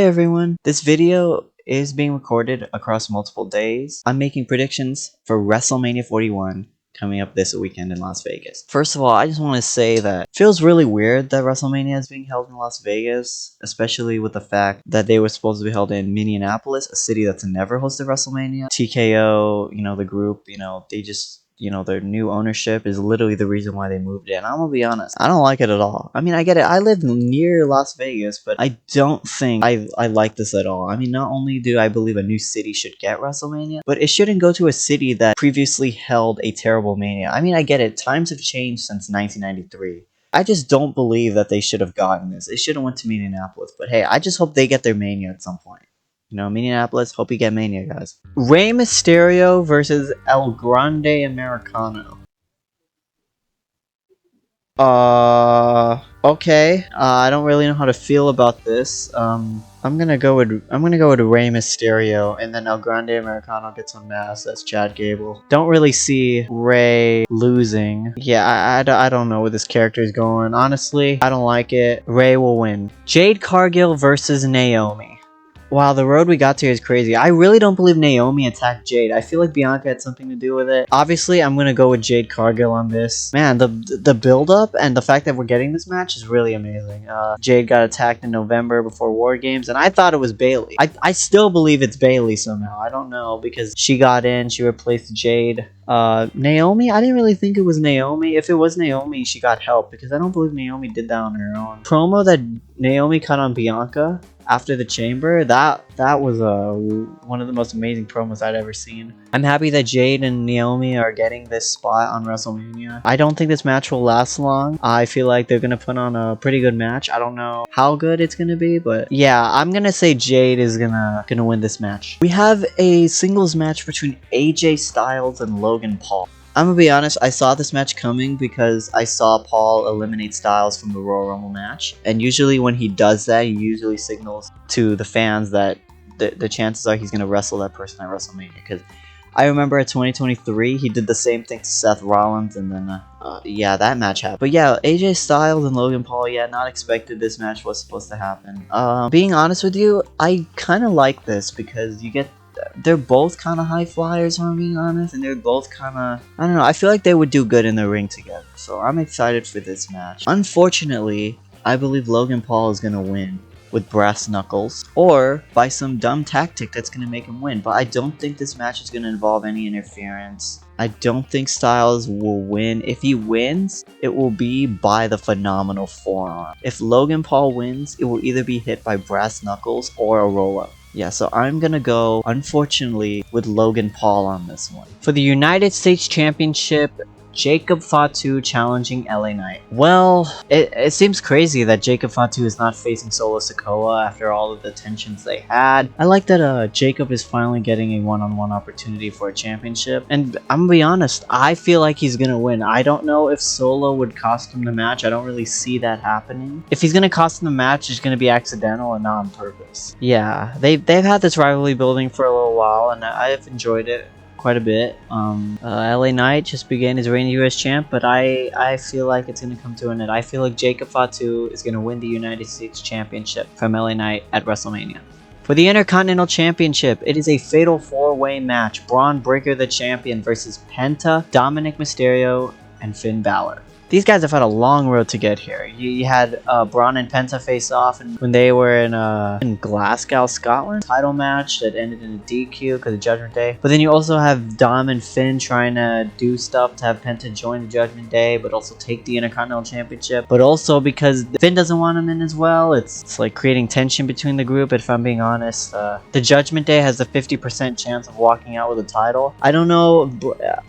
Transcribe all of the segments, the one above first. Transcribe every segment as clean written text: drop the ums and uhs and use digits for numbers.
everyone, this video is being recorded across multiple days. I'm making predictions for WrestleMania 41 coming up this weekend in Las Vegas. First of all, I just want to say that it feels really weird that WrestleMania is being held in Las Vegas, especially with the fact that they were supposed to be held in Minneapolis, a city that's never hosted WrestleMania. TKO, the group, they just... their new ownership is literally the reason why they moved in. I'm gonna be honest, I don't like it at all. I mean, I get it. I live near Las Vegas, but I don't think I like this at all. I mean, not only do I believe a new city should get WrestleMania, but it shouldn't go to a city that previously held a terrible Mania. I mean, I get it. Times have changed since 1993. I just don't believe that they should have gotten this. They should have went to Minneapolis. But hey, I just hope they get their Mania at some point. Minneapolis, hope you get Mania, guys. Rey Mysterio versus El Grande Americano. Okay. I don't really know how to feel about this. I'm gonna go with Rey Mysterio, and then El Grande Americano gets unmasked. That's Chad Gable. Don't really see Rey losing. Yeah, I don't know where this character is going. Honestly, I don't like it. Rey will win. Jade Cargill versus Naomi. Wow, the road we got to is crazy. I really don't believe Naomi attacked Jade. I feel like Bianca had something to do with it. Obviously, I'm going to go with Jade Cargill on this. Man, the build-up and the fact that we're getting this match is really amazing. Jade got attacked in November before War Games, and I thought it was Bayley. I still believe it's Bayley somehow. I don't know, because she got in, she replaced Jade. Naomi? I didn't really think it was Naomi. If it was Naomi, she got help, because I don't believe Naomi did that on her own. Promo that Naomi cut on Bianca after the chamber, that was one of the most amazing promos I'd ever seen. I'm happy that Jade and Naomi are getting this spot on WrestleMania. I don't think this match will last long. I feel like they're gonna put on a pretty good match. I don't know how good it's gonna be, but yeah, I'm gonna say Jade is gonna win this match. We have a singles match between AJ Styles and Logan Paul. I'm gonna be honest, I saw this match coming because I saw Paul eliminate Styles from the Royal Rumble match. And usually when he does that, he usually signals to the fans that the chances are he's gonna wrestle that person at WrestleMania. Because I remember at 2023, he did the same thing to Seth Rollins, and then, yeah, that match happened. But yeah, AJ Styles and Logan Paul, yeah, not expected this match was supposed to happen. Being honest with you, I kind of like this because they're both kind of high flyers, if I'm being honest, and they're both kind of, I don't know, I feel like they would do good in the ring together, so I'm excited for this match. Unfortunately, I believe Logan Paul is going to win with brass knuckles, or by some dumb tactic that's going to make him win, but I don't think this match is going to involve any interference. I don't think Styles will win. If he wins, it will be by the phenomenal forearm. If Logan Paul wins, it will either be hit by brass knuckles or a roll-up. Yeah, so I'm gonna go, unfortunately, with Logan Paul on this one. For the United States Championship, Jacob Fatu challenging LA Knight. Well, it seems crazy that Jacob Fatu is not facing Solo Sikoa after all of the tensions they had. I like that Jacob is finally getting a one-on-one opportunity for a championship. And I'm gonna be honest, I feel like he's gonna win. I don't know if Solo would cost him the match. I don't really see that happening. If he's gonna cost him the match, it's gonna be accidental and not on purpose. Yeah, they've had this rivalry building for a little while, and I've enjoyed it quite a bit. LA Knight just began his reign as US champ, but I feel like it's going to come to an end. I feel like Jacob Fatu is going to win the United States Championship from LA Knight at WrestleMania. For the Intercontinental Championship, it is a fatal 4-way match. Bron Breakker the champion versus Penta, Dominik Mysterio, and Finn Balor. These guys have had a long road to get here. You had Bron and Penta face off when they were in Glasgow, Scotland. Title match that ended in a DQ because of Judgment Day. But then you also have Dom and Finn trying to do stuff to have Penta join the Judgment Day, but also take the Intercontinental Championship. But also because Finn doesn't want him in as well, it's like creating tension between the group. If I'm being honest, the Judgment Day has a 50% chance of walking out with a title. I don't know.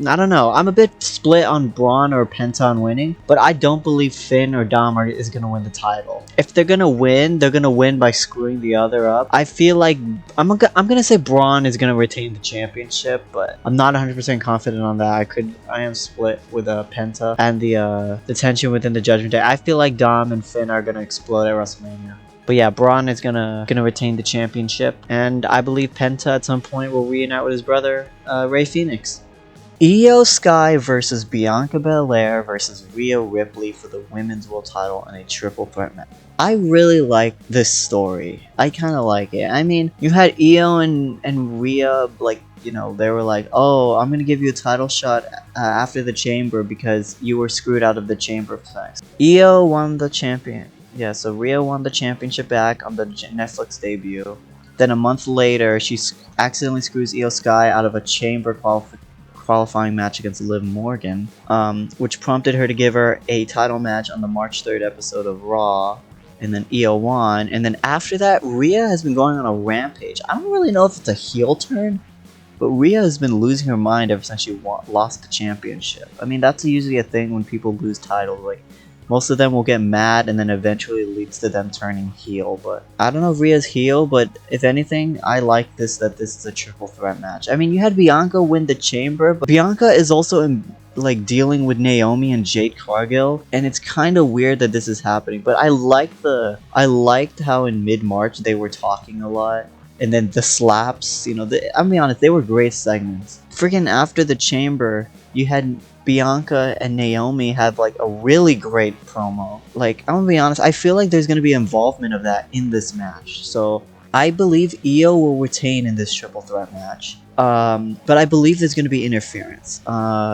I'm a bit split on Bron or Penta on winning. But I don't believe Finn or Dom is going to win the title. If they're going to win, they're going to win by screwing the other up. I feel like I'm going to say Bron is going to retain the championship, but I'm not 100% confident on that. I am split with Penta and the tension within the Judgment Day. I feel like Dom and Finn are going to explode at WrestleMania. But yeah, Bron is gonna retain the championship, and I believe Penta at some point will reunite with his brother, Rey Fenix. Io Sky versus Bianca Belair versus Rhea Ripley for the Women's World Title in a triple threat match. I really like this story. I kind of like it. I mean, you had Io and Rhea, like, you know, they were like, oh, I'm going to give you a title shot after the Chamber because you were screwed out of the Chamber sex. Io won the champion. Yeah, so Rhea won the championship back on the Netflix debut. Then a month later, she accidentally screws Io Sky out of a Chamber qualifying match against Liv Morgan, which prompted her to give her a title match on the March 3rd episode of Raw. And then Io won. And then after that, Rhea has been going on a rampage. I don't really know if it's a heel turn, but Rhea has been losing her mind ever since she lost the championship. I mean, that's usually a thing when people lose titles. Like, most of them will get mad and then eventually it leads to them turning heel. But I don't know if Rhea's heel, but if anything, I like that this is a triple threat match. I mean, you had Bianca win the Chamber, but Bianca is also dealing with Naomi and Jade Cargill, and it's kind of weird that this is happening. But I liked how in mid-March they were talking a lot. And then the slaps, you know, I'm be honest, they were great segments. Freaking after the Chamber, you had Bianca and Naomi have like a really great promo. Like, I'm gonna be honest, I feel like there's gonna be involvement of that in this match. So I believe Io will retain in this triple threat match. But I believe there's gonna be interference.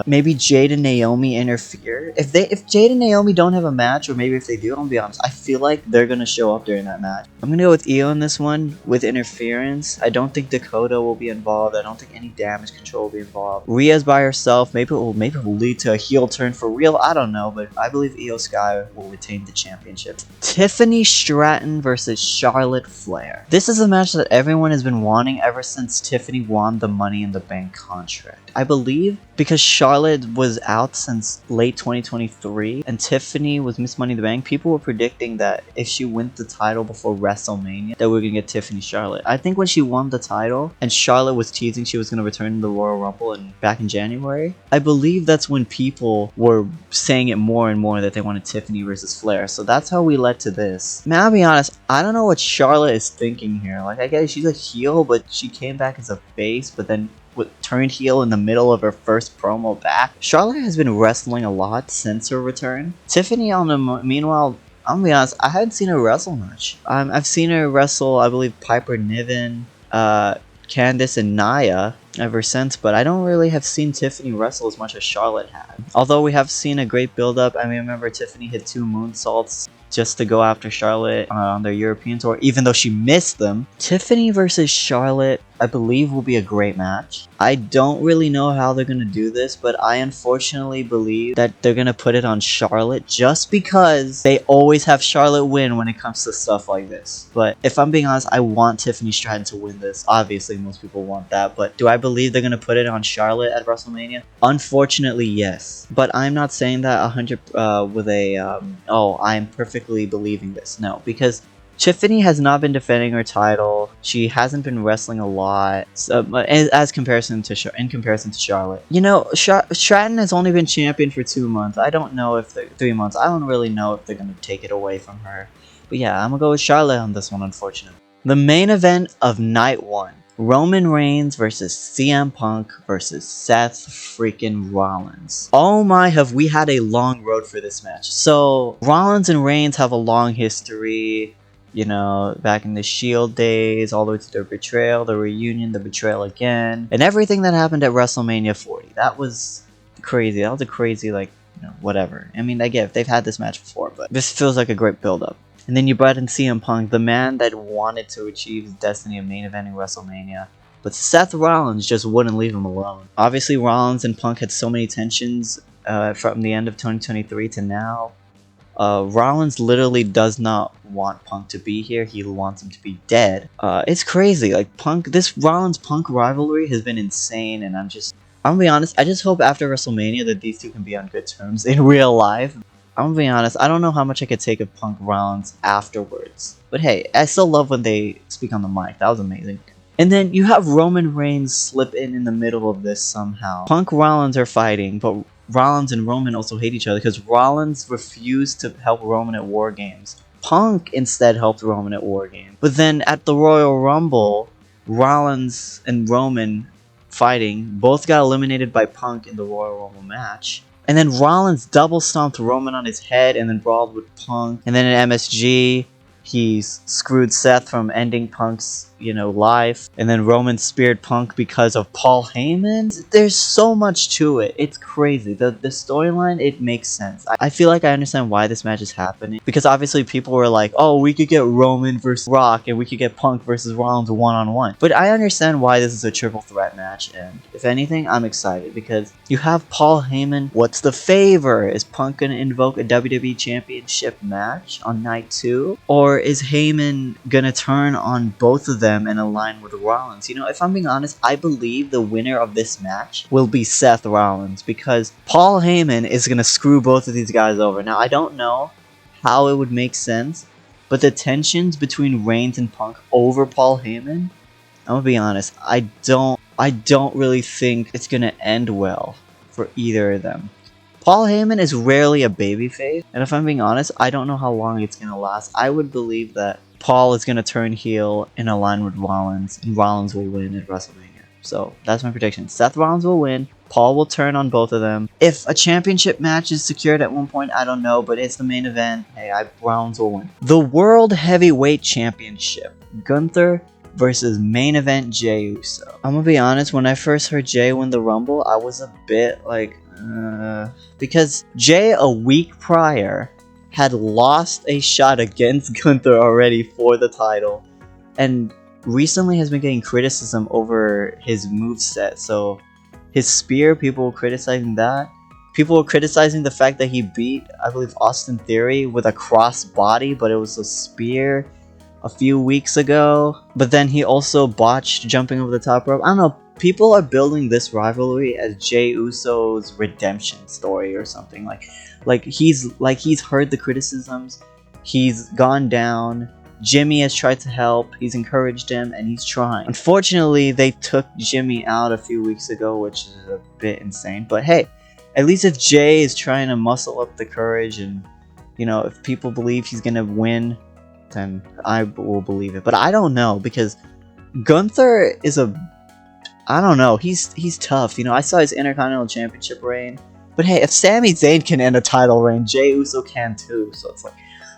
Maybe Jade and Naomi interfere. If Jade and Naomi don't have a match, or maybe if they do, I'm gonna be honest, I feel like they're gonna show up during that match. I'm gonna go with Io in this one with interference. I don't think Dakota will be involved. I don't think any damage control will be involved. Rhea's by herself. Maybe it will lead to a heel turn for real. I don't know, but I believe Io Sky will retain the championship. Tiffany Stratton versus Charlotte Flair. This is a match that everyone has been wanting ever since Tiffany won the Money in the Bank contract. I believe because Charlotte was out since late 2023 and Tiffany was Miss Money in the Bank, people were predicting that if she wins the title before WrestleMania, that we're gonna get Tiffany Charlotte. I think when she won the title and Charlotte was teasing she was gonna return to the Royal Rumble back in January, I believe that's when people were saying it more and more that they wanted Tiffany versus Flair. So that's how we led to this. Man, I'll be honest, I don't know what Charlotte is thinking here. Like, I guess she's a heel, but she came back as a face, but then turned heel in the middle of her first promo back. Charlotte has been wrestling a lot since her return. Tiffany, meanwhile, I'm gonna be honest, I haven't seen her wrestle much. I've seen her wrestle, I believe, Piper Niven, Candice, and Nia ever since, but I don't really have seen Tiffany wrestle as much as Charlotte had. Although we have seen a great build-up. I mean, I remember Tiffany hit 2 moonsaults just to go after Charlotte on their European tour, even though she missed them. Tiffany versus Charlotte, I believe, will be a great match. I don't really know how they're going to do this, but I unfortunately believe that they're going to put it on Charlotte just because they always have Charlotte win when it comes to stuff like this. But if I'm being honest, I want Tiffany Stratton to win this. Obviously, most people want that, but do I believe they're going to put it on Charlotte at WrestleMania? Unfortunately, yes. But I'm not saying that 100 with a, oh, I'm perfectly believing this. No, because Tiffany has not been defending her title. She hasn't been wrestling a lot, so, in comparison to Charlotte. You know, Stratton has only been champion for 2 months. I don't know if 3 months. I don't really know if they're gonna take it away from her. But yeah, I'm gonna go with Charlotte on this one, unfortunately. The main event of night 1. Roman Reigns versus CM Punk versus Seth freaking Rollins. Oh my, have we had a long road for this match. So, Rollins and Reigns have a long history. You know, back in the Shield days, all the way to their betrayal, the reunion, the betrayal again, and everything that happened at WrestleMania 40. That was crazy. That was a crazy, like, you know, whatever. I mean, I get it, they've had this match before, but this feels like a great build-up. And then you brought in CM Punk, the man that wanted to achieve his destiny of main eventing WrestleMania. But Seth Rollins just wouldn't leave him alone. Obviously, Rollins and Punk had so many tensions from the end of 2023 to now. Rollins literally does not want Punk to be here. He wants him to be dead. It's crazy. Like, this Rollins-Punk rivalry has been insane, and I'm gonna be honest, I just hope after WrestleMania that these two can be on good terms in real life. I'm gonna be honest, I don't know how much I could take of Punk Rollins afterwards. But hey, I still love when they speak on the mic. That was amazing. And then you have Roman Reigns slip in the middle of this somehow. Punk Rollins are fighting, but Rollins and Roman also hate each other because Rollins refused to help Roman at War Games. Punk instead helped Roman at War Games. But then at the Royal Rumble, Rollins and Roman fighting. Both got eliminated by Punk in the Royal Rumble match. And then Rollins double stomped Roman on his head and then brawled with Punk. And then in MSG, he screwed Seth from ending Punk's, life. And then Roman speared Punk because of Paul Heyman. There's so much to it. It's crazy. The storyline, it makes sense. I feel like I understand why this match is happening. Because obviously people were like, oh, we could get Roman versus Rock and we could get Punk versus Rollins one-on-one. But I understand why this is a triple threat match. And if anything, I'm excited because you have Paul Heyman. What's the favor? Is Punk going to invoke a WWE Championship match on night 2? Or is Heyman going to turn on both of them and align with Rollins? If I'm being honest, I believe the winner of this match will be Seth Rollins because Paul Heyman is going to screw both of these guys over. Now, I don't know how it would make sense, but the tensions between Reigns and Punk over Paul Heyman, I'm going to be honest, I don't really think it's going to end well for either of them. Paul Heyman is rarely a babyface, and if I'm being honest, I don't know how long it's going to last. I would believe that Paul is going to turn heel and align with Rollins, and Rollins will win at WrestleMania. So, that's my prediction. Seth Rollins will win, Paul will turn on both of them. If a championship match is secured at one point, I don't know, but it's the main event. Hey, Rollins will win. The World Heavyweight Championship. Gunther versus main event Jey Uso. I'm gonna be honest, when I first heard Jey win the Rumble, I was a bit like, because Jey a week prior had lost a shot against Gunther already for the title, and recently has been getting criticism over his moveset. So his spear, people were criticizing that. People were criticizing the fact that he beat, I believe, Austin Theory with a cross body, but it was a spear a few weeks ago. But then he also botched jumping over the top rope. I don't know. People are building this rivalry as Jey Uso's redemption story or something. Like he's heard the criticisms. He's gone down. Jimmy has tried to help. He's encouraged him, and he's trying. Unfortunately, they took Jimmy out a few weeks ago, which is a bit insane. But hey, at least if Jey is trying to muscle up the courage, and if people believe he's gonna win, then I will believe it. But I don't know, because Gunther is I don't know. He's tough. I saw his Intercontinental Championship reign. But hey, if Sami Zayn can end a title reign, Jey Uso can too. So it's like,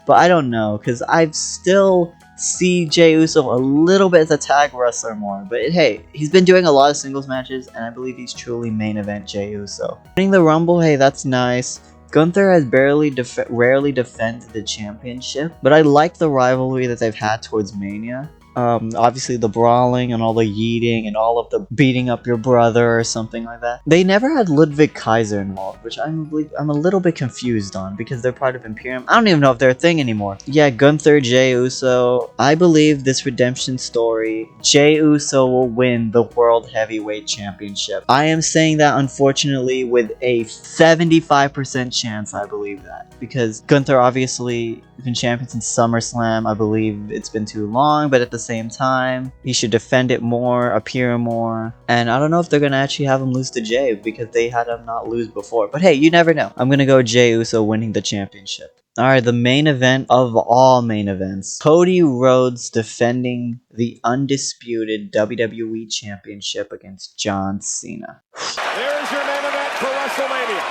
but I don't know, because I still see Jey Uso a little bit as a tag wrestler more. But hey, he's been doing a lot of singles matches, and I believe he's truly main event Jey Uso. Winning the Rumble, hey, that's nice. Gunther has rarely defended the championship, but I like the rivalry that they've had towards Mania. Obviously the brawling and all the yeeting and all of the beating up your brother or something like that. They never had Ludwig Kaiser involved, which I'm a little bit confused on, because they're part of Imperium. I don't even know if they're a thing anymore. Yeah, Gunther, Jey Uso. I believe this redemption story, Jey Uso will win the World Heavyweight Championship. I am saying that, unfortunately, with a 75% chance I believe that, because Gunther obviously been champion since SummerSlam. I believe it's been too long, but at the same time, he should defend it more, appear more, and I don't know if they're gonna actually have him lose to Jey, because they had him not lose before. But hey, you never know. I'm gonna go Jey Uso winning the championship. Alright, the main event of all main events. Cody Rhodes defending the undisputed WWE Championship against John Cena. There's your main event for WrestleMania.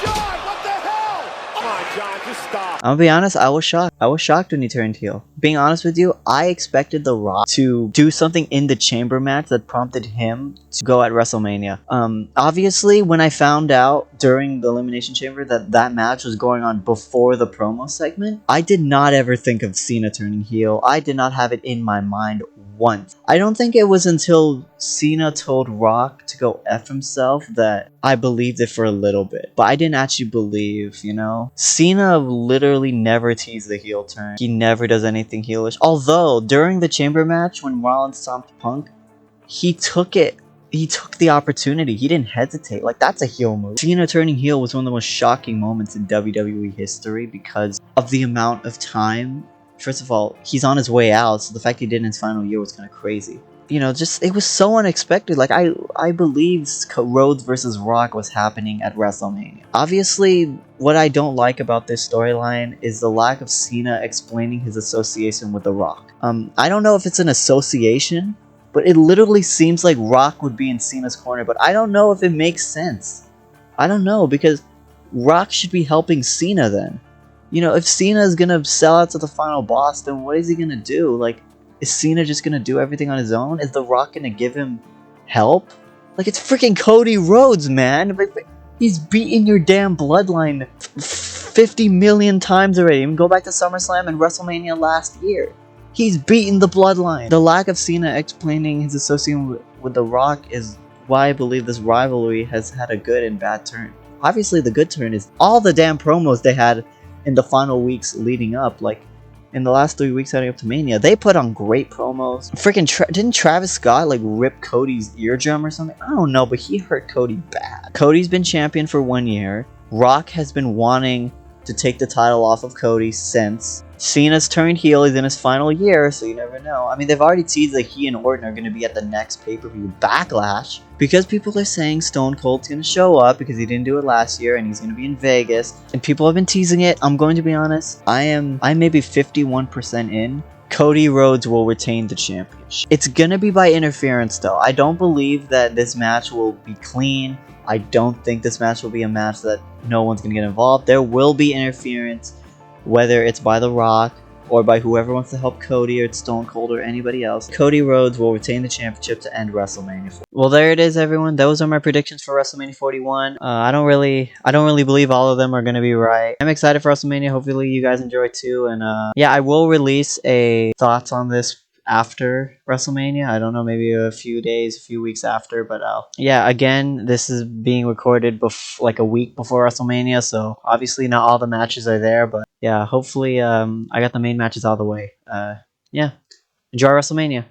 John, what the hell? Come on, John, just stop. I'll be honest, I was shocked. I was shocked when he turned heel. Being honest with you, I expected The Rock to do something in the chamber match that prompted him to go at WrestleMania. Obviously, when I found out during the Elimination Chamber that match was going on before the promo segment, I did not ever think of Cena turning heel. I did not have it in my mind once. I don't think it was until Cena told Rock to go F himself that I believed it for a little bit. But I didn't actually believe, Cena literally never teased the heel turn. He never does anything heelish. Although, during the chamber match, when Rollins stomped Punk, he took the opportunity. He didn't hesitate. Like, that's a heel move. Cena turning heel was one of the most shocking moments in WWE history because of the amount of time. First of all, he's on his way out, so the fact he did in his final year was kind of crazy. It was so unexpected. Like, I believed Rhodes versus Rock was happening at WrestleMania. Obviously, what I don't like about this storyline is the lack of Cena explaining his association with The Rock. I don't know if it's an association, but it literally seems like Rock would be in Cena's corner, but I don't know if it makes sense. I don't know, because Rock should be helping Cena then. You know, if Cena is gonna sell out to the final boss, then what is he gonna do? Like, is Cena just gonna do everything on his own? Is The Rock gonna give him help? Like, it's freaking Cody Rhodes, man! He's beaten your damn bloodline 50 million times already. Even go back to SummerSlam and WrestleMania last year. He's beaten the bloodline. The lack of Cena explaining his association with The Rock is why I believe this rivalry has had a good and bad turn. Obviously, the good turn is all the damn promos they had in the final weeks leading up. Like, in the last 3 weeks leading up to Mania, they put on great promos. Freaking didn't Travis Scott like rip Cody's eardrum or something? I don't know, but he hurt Cody bad. Cody's been champion for 1 year. Rock has been wanting to take the title off of Cody since. Cena's turned heel. He's in his final year, so you never know. I mean, they've already teased that he and Orton are going to be at the next pay-per-view Backlash, because people are saying Stone Cold's going to show up because he didn't do it last year and he's going to be in Vegas, and people have been teasing it. I'm going to be honest. I'm maybe 51% in. Cody Rhodes will retain the championship. It's going to be by interference, though. I don't believe that this match will be clean. I don't think this match will be a match that no one's going to get involved. There will be interference, whether it's by The Rock or by whoever wants to help Cody, or it's Stone Cold or anybody else. Cody Rhodes will retain the championship to end WrestleMania. Well, there it is, everyone. Those are my predictions for WrestleMania 41. I don't really believe all of them are going to be right. I'm excited for WrestleMania. Hopefully you guys enjoy too. And yeah, I will release a thoughts on this after WrestleMania. I don't know, maybe a few days, a few weeks after, but yeah, again, this is being recorded like a week before WrestleMania, so obviously not all the matches are there, but yeah, hopefully I got the main matches out of the way. Yeah, enjoy WrestleMania.